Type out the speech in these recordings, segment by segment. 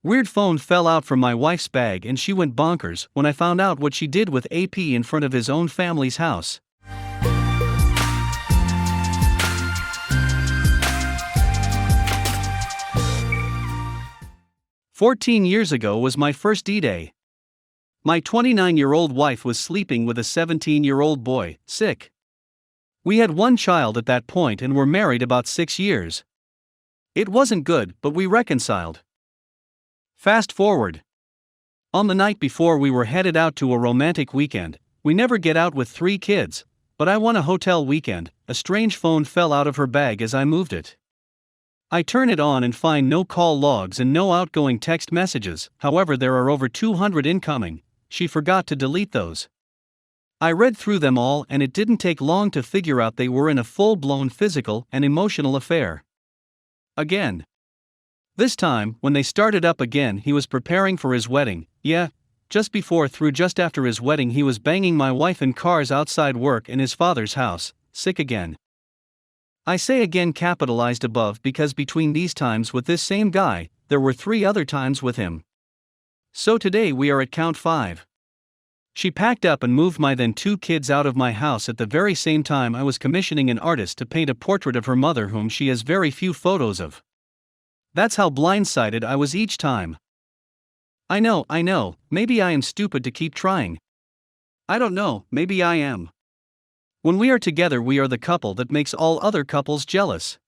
Weird phone fell out from my wife's bag and she went bonkers when I found out what she did with AP in front of his own family's house. "14 years ago was my first D-Day. My 29-year-old wife was sleeping with a 17-year-old boy, sick. We had one child at that point and were married about 6 years. It wasn't good, but we reconciled. Fast forward. On the night before we were headed out to a romantic weekend. We never get out with 3 kids, but I won a hotel weekend. A strange phone fell out of her bag as I moved it. I turn it on and find no call logs and no outgoing text messages, however there are over 200 incoming. She forgot to delete those. I read through them all and it didn't take long to figure out they were in a full-blown physical and emotional affair. Again. This time, when they started up again, he was preparing for his wedding. Yeah, just after his wedding he was banging my wife in cars outside work in his father's house, sick again. I say again capitalized above because between these times with this same guy, there were 3 other times with him. So today we are at count 5. She packed up and moved my then 2 kids out of my house at the very same time I was commissioning an artist to paint a portrait of her mother whom she has very few photos of. That's how blindsided I was each time. I know, maybe I am stupid to keep trying. I don't know, maybe I am. When we are together we are the couple that makes all other couples jealous.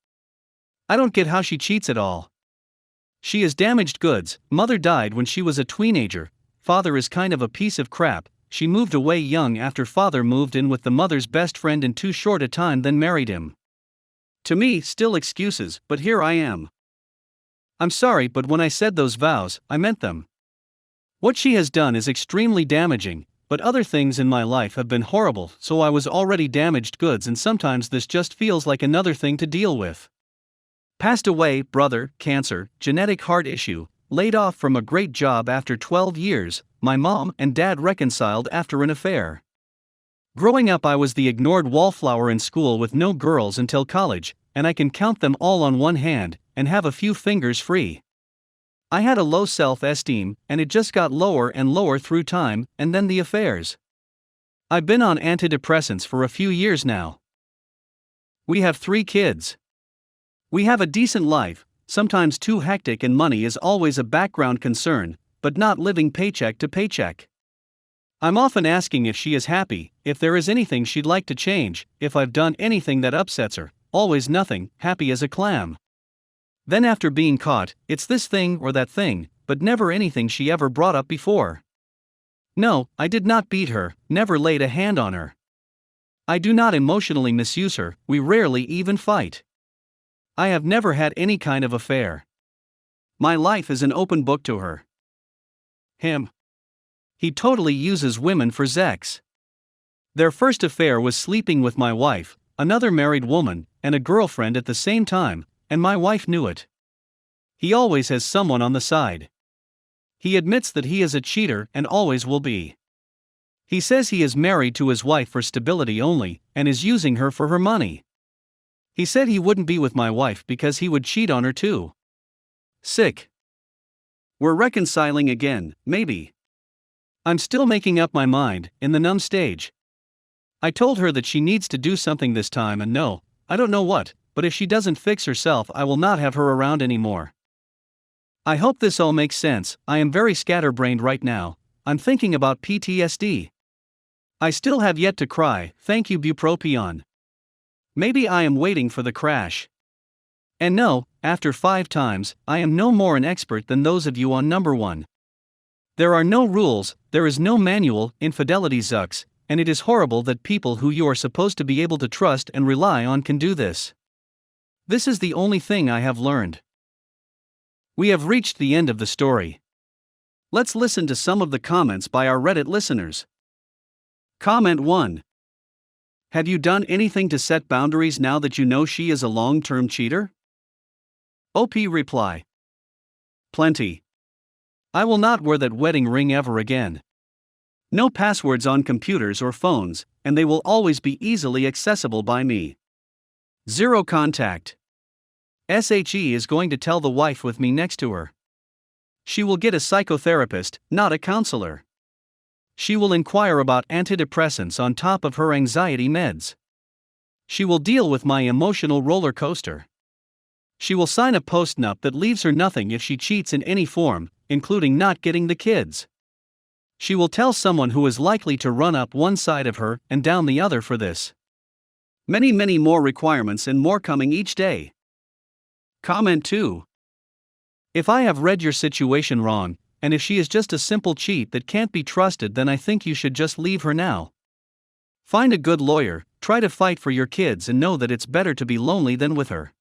I don't get how she cheats at all. She is damaged goods. Mother died when she was a teenager. Father is kind of a piece of crap. She moved away young after father moved in with the mother's best friend in too short a time, then married him. To me, still excuses, but here I am. I'm sorry, but when I said those vows, I meant them. What she has done is extremely damaging, but other things in my life have been horrible, so I was already damaged goods and sometimes this just feels like another thing to deal with. Passed away, brother, cancer, genetic heart issue, laid off from a great job after 12 years, my mom and dad reconciled after an affair. Growing up I was the ignored wallflower in school with no girls until college, and I can count them all on one hand, and have a few fingers free. I had a low self-esteem, and it just got lower and lower through time, and then the affairs. I've been on antidepressants for a few years now. We have 3 kids. We have a decent life, sometimes too hectic, and money is always a background concern, but not living paycheck to paycheck. I'm often asking if she is happy, if there is anything she'd like to change, if I've done anything that upsets her, always nothing, happy as a clam. Then after being caught, it's this thing or that thing, but never anything she ever brought up before. No, I did not beat her, never laid a hand on her. I do not emotionally misuse her, we rarely even fight. I have never had any kind of affair. My life is an open book to her. Him. He totally uses women for sex. Their first affair was sleeping with my wife, another married woman, and a girlfriend at the same time, and my wife knew it. He always has someone on the side. He admits that he is a cheater and always will be. He says he is married to his wife for stability only, and is using her for her money. He said he wouldn't be with my wife because he would cheat on her too. Sick. We're reconciling again, maybe. I'm still making up my mind, in the numb stage. I told her that she needs to do something this time and no, I don't know what, but if she doesn't fix herself I will not have her around anymore. I hope this all makes sense. I am very scatterbrained right now. I'm thinking about PTSD. I still have yet to cry, thank you bupropion. Maybe I am waiting for the crash. And no, after 5 times, I am no more an expert than those of you on number 1. There are no rules, there is no manual, infidelity sucks, and it is horrible that people who you are supposed to be able to trust and rely on can do this. This is the only thing I have learned. We have reached the end of the story. Let's listen to some of the comments by our Reddit listeners. Comment 1. Have you done anything to set boundaries now that you know she is a long-term cheater? OP reply. Plenty. I will not wear that wedding ring ever again. No passwords on computers or phones, and they will always be easily accessible by me. 0 contact. SHE is going to tell the wife with me next to her. She will get a psychotherapist, not a counselor. She will inquire about antidepressants on top of her anxiety meds. She will deal with my emotional roller coaster. She will sign a postnup that leaves her nothing if she cheats in any form, including not getting the kids. She will tell someone who is likely to run up one side of her and down the other for this. Many more requirements and more coming each day. Comment 2. If I have read your situation wrong, and if she is just a simple cheat that can't be trusted, then I think you should just leave her now. Find a good lawyer, try to fight for your kids, and know that it's better to be lonely than with her.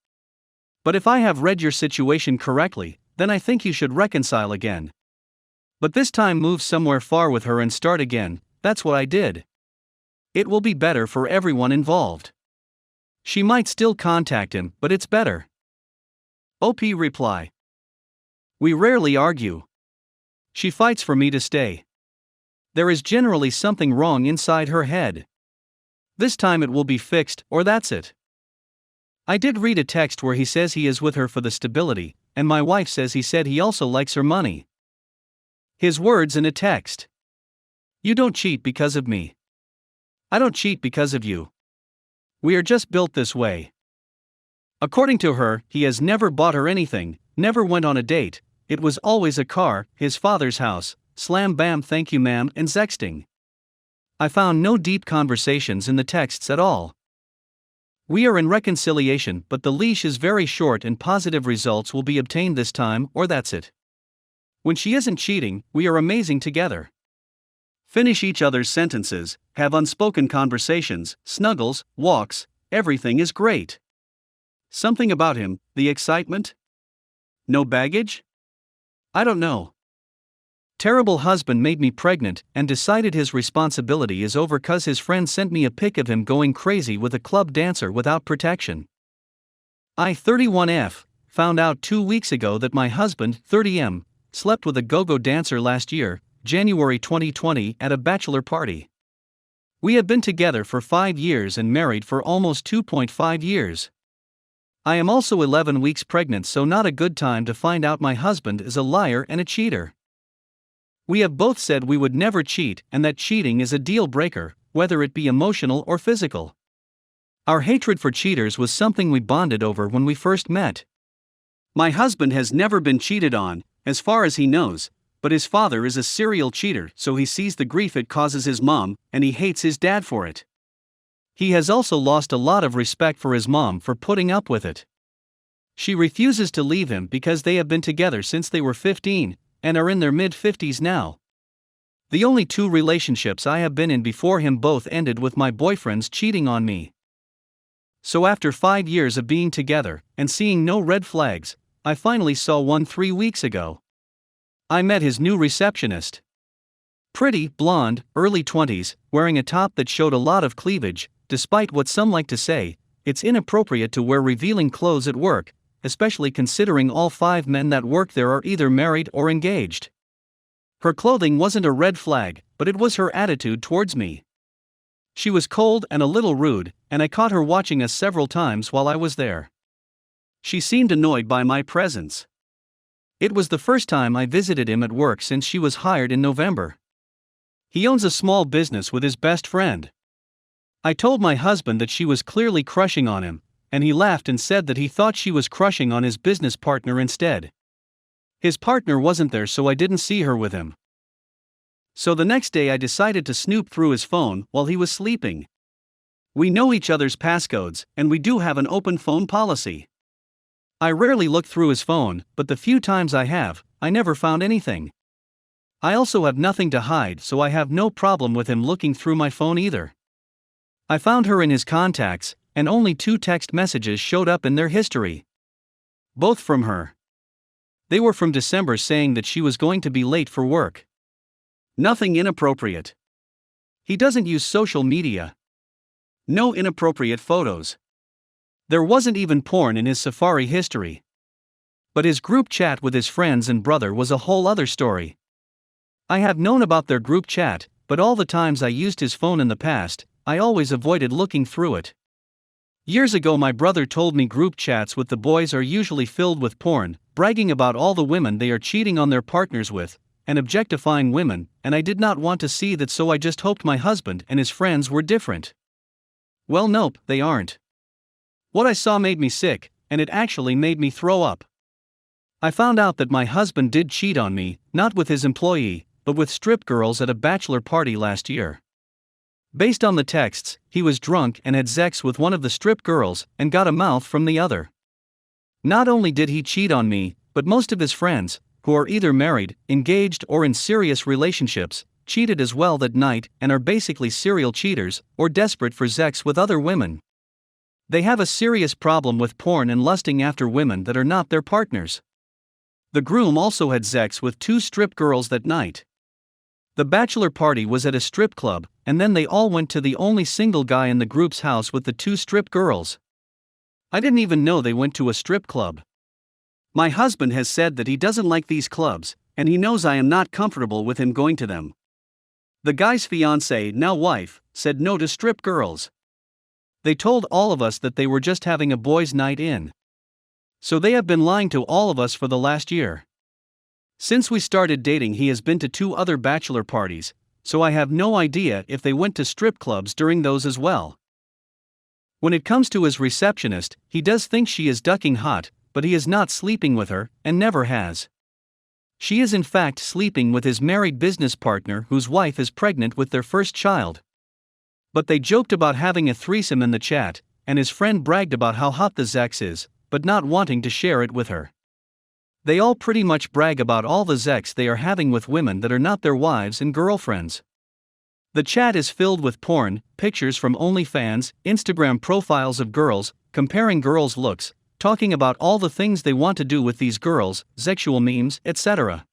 But if I have read your situation correctly, then I think you should reconcile again. But this time move somewhere far with her and start again. That's what I did. It will be better for everyone involved. She might still contact him, but it's better. OP reply. We rarely argue. She fights for me to stay. There is generally something wrong inside her head. This time it will be fixed, or that's it. I did read a text where he says he is with her for the stability, and my wife says he said he also likes her money. His words in a text. You don't cheat because of me. I don't cheat because of you. We are just built this way. According to her, he has never bought her anything, never went on a date. It was always a car, his father's house, slam bam thank you ma'am, and sexting. I found no deep conversations in the texts at all. We are in reconciliation, but the leash is very short and positive results will be obtained this time, or that's it. When she isn't cheating, we are amazing together. Finish each other's sentences, have unspoken conversations, snuggles, walks, everything is great. Something about him, the excitement? No baggage? I don't know. Terrible husband made me pregnant and decided his responsibility is over cause his friend sent me a pic of him going crazy with a club dancer without protection. I 31F, found out 2 weeks ago that my husband, 30M, slept with a go-go dancer last year, January 2020, at a bachelor party. We have been together for 5 years and married for almost 2.5 years. I am also 11 weeks pregnant, so not a good time to find out my husband is a liar and a cheater. We have both said we would never cheat and that cheating is a deal breaker, whether it be emotional or physical. Our hatred for cheaters was something we bonded over when we first met. My husband has never been cheated on, as far as he knows, but his father is a serial cheater, so he sees the grief it causes his mom, and he hates his dad for it. He has also lost a lot of respect for his mom for putting up with it. She refuses to leave him because they have been together since they were 15, and are in their mid-50s now. The only 2 relationships I have been in before him both ended with my boyfriends cheating on me. So after 5 years of being together, and seeing no red flags, I finally saw one 3 weeks ago. I met his new receptionist. Pretty, blonde, early 20s, wearing a top that showed a lot of cleavage. Despite what some like to say, it's inappropriate to wear revealing clothes at work, especially considering all 5 men that work there are either married or engaged. Her clothing wasn't a red flag, but it was her attitude towards me. She was cold and a little rude, and I caught her watching us several times while I was there. She seemed annoyed by my presence. It was the first time I visited him at work since she was hired in November. He owns a small business with his best friend. I told my husband that she was clearly crushing on him, and he laughed and said that he thought she was crushing on his business partner instead. His partner wasn't there, so I didn't see her with him. So the next day I decided to snoop through his phone while he was sleeping. We know each other's passcodes, and we do have an open phone policy. I rarely look through his phone, but the few times I have, I never found anything. I also have nothing to hide, so I have no problem with him looking through my phone either. I found her in his contacts, and only 2 text messages showed up in their history. Both from her. They were from December saying that she was going to be late for work. Nothing inappropriate. He doesn't use social media. No inappropriate photos. There wasn't even porn in his Safari history. But his group chat with his friends and brother was a whole other story. I have known about their group chat, but all the times I used his phone in the past, I always avoided looking through it. Years ago my brother told me group chats with the boys are usually filled with porn, bragging about all the women they are cheating on their partners with, and objectifying women, and I did not want to see that, so I just hoped my husband and his friends were different. Well, nope, they aren't. What I saw made me sick, and it actually made me throw up. I found out that my husband did cheat on me, not with his employee, but with strip girls at a bachelor party last year. Based on the texts, he was drunk and had sex with one of the strip girls and got a mouth from the other. Not only did he cheat on me, but most of his friends, who are either married, engaged, or in serious relationships, cheated as well that night and are basically serial cheaters or desperate for sex with other women. They have a serious problem with porn and lusting after women that are not their partners. The groom also had sex with 2 strip girls that night. The bachelor party was at a strip club, and then they all went to the only single guy in the group's house with the 2 strip girls. I didn't even know they went to a strip club. My husband has said that he doesn't like these clubs, and he knows I am not comfortable with him going to them. The guy's fiancée, now wife, said no to strip girls. They told all of us that they were just having a boys' night in. So they have been lying to all of us for the last year. Since we started dating, he has been to 2 other bachelor parties, so I have no idea if they went to strip clubs during those as well. When it comes to his receptionist, he does think she is ducking hot, but he is not sleeping with her, and never has. She is in fact sleeping with his married business partner whose wife is pregnant with their first child. But they joked about having a threesome in the chat, and his friend bragged about how hot the sex is, but not wanting to share it with her. They all pretty much brag about all the sex they are having with women that are not their wives and girlfriends. The chat is filled with porn, pictures from OnlyFans, Instagram profiles of girls, comparing girls' looks, talking about all the things they want to do with these girls, sexual memes, etc.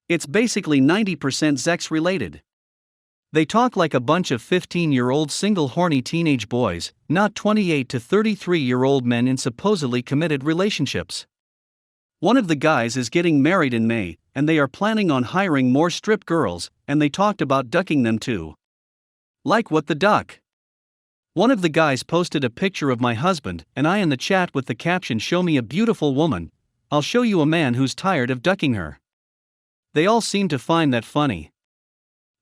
It's basically 90% sex related. They talk like a bunch of 15-year-old single horny teenage boys, not 28 to 33-year-old men in supposedly committed relationships. One of the guys is getting married in May, and they are planning on hiring more strip girls, and they talked about ducking them too. Like what the duck? One of the guys posted a picture of my husband and I in the chat with the caption, "Show me a beautiful woman, I'll show you a man who's tired of ducking her." They all seem to find that funny.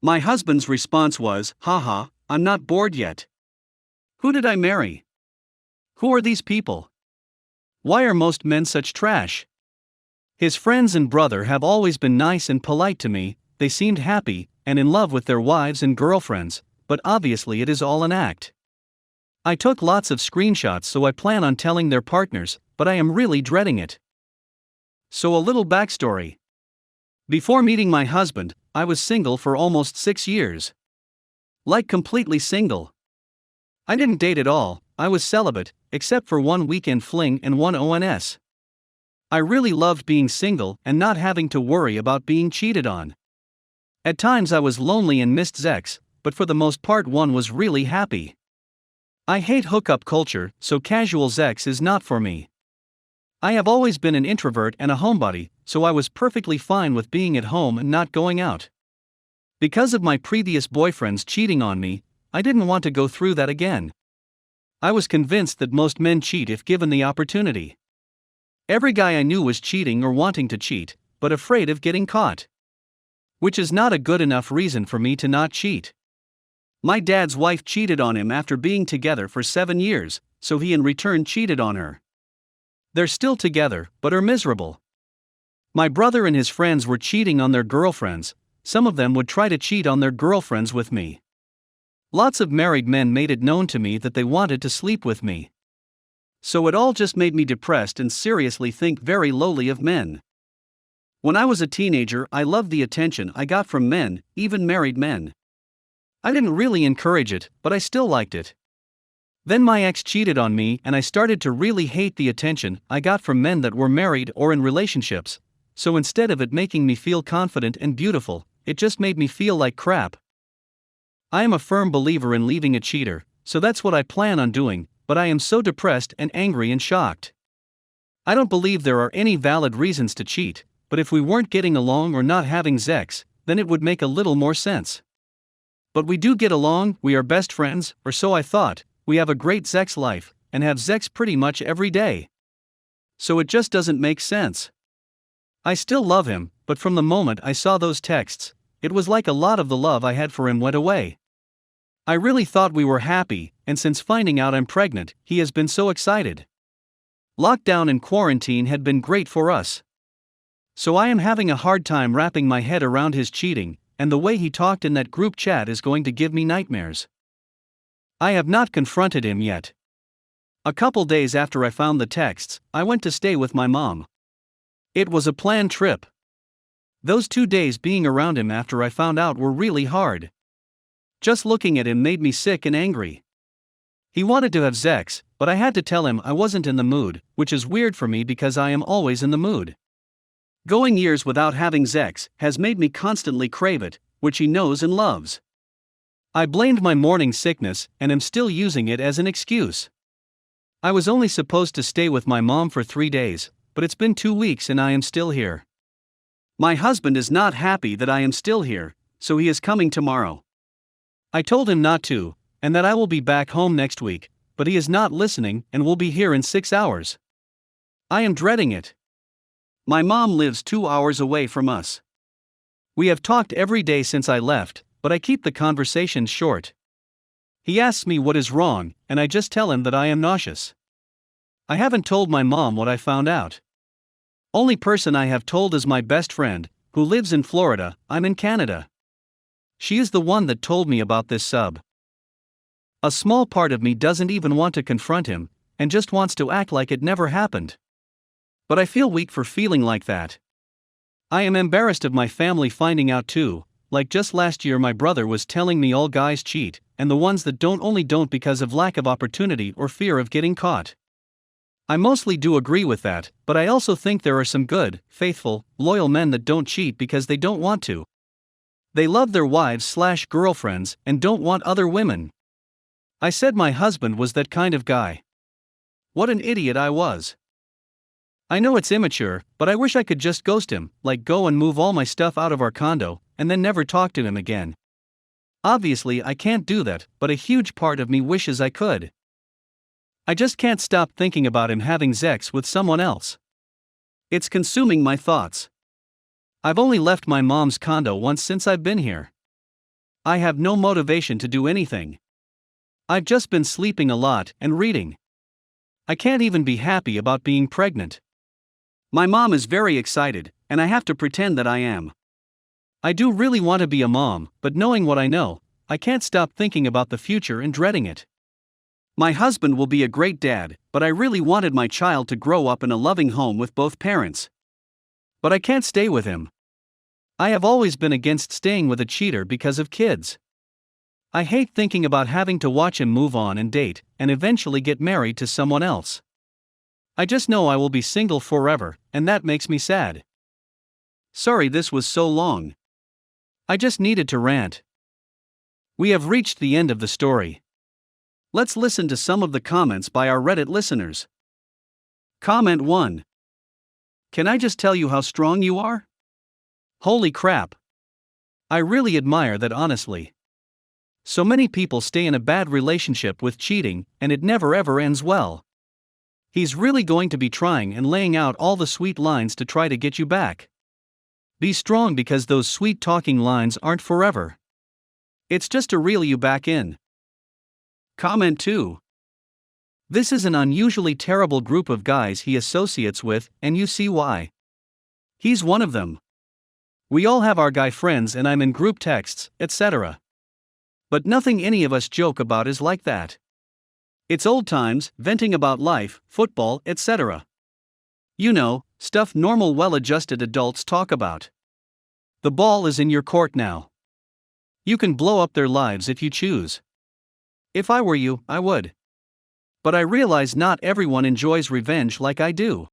My husband's response was, "Haha, I'm not bored yet. Who did I marry? Who are these people? Why are most men such trash?" His friends and brother have always been nice and polite to me, they seemed happy and in love with their wives and girlfriends, but obviously it is all an act. I took lots of screenshots, so I plan on telling their partners, but I am really dreading it. So a little backstory. Before meeting my husband, I was single for almost 6 years. Like completely single. I didn't date at all, I was celibate, except for one weekend fling and one ONS. I really loved being single and not having to worry about being cheated on. At times I was lonely and missed sex, but for the most part one was really happy. I hate hookup culture, so casual sex is not for me. I have always been an introvert and a homebody, so I was perfectly fine with being at home and not going out. Because of my previous boyfriends cheating on me, I didn't want to go through that again. I was convinced that most men cheat if given the opportunity. Every guy I knew was cheating or wanting to cheat, but afraid of getting caught. Which is not a good enough reason for me to not cheat. My dad's wife cheated on him after being together for 7 years, so he in return cheated on her. They're still together, but are miserable. My brother and his friends were cheating on their girlfriends, some of them would try to cheat on their girlfriends with me. Lots of married men made it known to me that they wanted to sleep with me. So it all just made me depressed and seriously think very lowly of men. When I was a teenager, I loved the attention I got from men, even married men. I didn't really encourage it, but I still liked it. Then my ex cheated on me and I started to really hate the attention I got from men that were married or in relationships, so instead of it making me feel confident and beautiful, it just made me feel like crap. I am a firm believer in leaving a cheater, so that's what I plan on doing, but I am so depressed and angry and shocked. I don't believe there are any valid reasons to cheat, but if we weren't getting along or not having sex, then it would make a little more sense. But we do get along, we are best friends, or so I thought, we have a great sex life, and have sex pretty much every day. So it just doesn't make sense. I still love him, but from the moment I saw those texts, it was like a lot of the love I had for him went away. I really thought we were happy, and since finding out I'm pregnant, he has been so excited. Lockdown and quarantine had been great for us. So I am having a hard time wrapping my head around his cheating, and the way he talked in that group chat is going to give me nightmares. I have not confronted him yet. A couple days after I found the texts, I went to stay with my mom. It was a planned trip. Those 2 days being around him after I found out were really hard. Just looking at him made me sick and angry. He wanted to have sex, but I had to tell him I wasn't in the mood, which is weird for me because I am always in the mood. Going years without having sex has made me constantly crave it, which he knows and loves. I blamed my morning sickness and am still using it as an excuse. I was only supposed to stay with my mom for 3 days, but it's been 2 weeks and I am still here. My husband is not happy that I am still here, so he is coming tomorrow. I told him not to, and that I will be back home next week, but he is not listening and will be here in 6 hours. I am dreading it. My mom lives 2 hours away from us. We have talked every day since I left, but I keep the conversations short. He asks me what is wrong, and I just tell him that I am nauseous. I haven't told my mom what I found out. Only person I have told is my best friend, who lives in Florida. I'm in Canada. She is the one that told me about this sub. A small part of me doesn't even want to confront him, and just wants to act like it never happened. But I feel weak for feeling like that. I am embarrassed of my family finding out too, like just last year my brother was telling me all guys cheat, and the ones that don't because of lack of opportunity or fear of getting caught. I mostly do agree with that, but I also think there are some good, faithful, loyal men that don't cheat because they don't want to. They love their wives/girlfriends and don't want other women. I said my husband was that kind of guy. What an idiot I was. I know it's immature, but I wish I could just ghost him, like go and move all my stuff out of our condo, and then never talk to him again. Obviously I can't do that, but a huge part of me wishes I could. I just can't stop thinking about him having sex with someone else. It's consuming my thoughts. I've only left my mom's condo once since I've been here. I have no motivation to do anything. I've just been sleeping a lot and reading. I can't even be happy about being pregnant. My mom is very excited, and I have to pretend that I am. I do really want to be a mom, but knowing what I know, I can't stop thinking about the future and dreading it. My husband will be a great dad, but I really wanted my child to grow up in a loving home with both parents. But I can't stay with him. I have always been against staying with a cheater because of kids. I hate thinking about having to watch him move on and date, and eventually get married to someone else. I just know I will be single forever, and that makes me sad. Sorry this was so long. I just needed to rant. We have reached the end of the story. Let's listen to some of the comments by our Reddit listeners. Comment 1. Can I just tell you how strong you are? Holy crap. I really admire that honestly. So many people stay in a bad relationship with cheating, and it never ever ends well. He's really going to be trying and laying out all the sweet lines to try to get you back. Be strong because those sweet talking lines aren't forever. It's just to reel you back in. Comment 2. This is an unusually terrible group of guys he associates with, and you see why. He's one of them. We all have our guy friends and I'm in group texts, etc. But nothing any of us joke about is like that. It's old times, venting about life, football, etc. You know, stuff normal well-adjusted adults talk about. The ball is in your court now. You can blow up their lives if you choose. If I were you, I would. But I realize not everyone enjoys revenge like I do.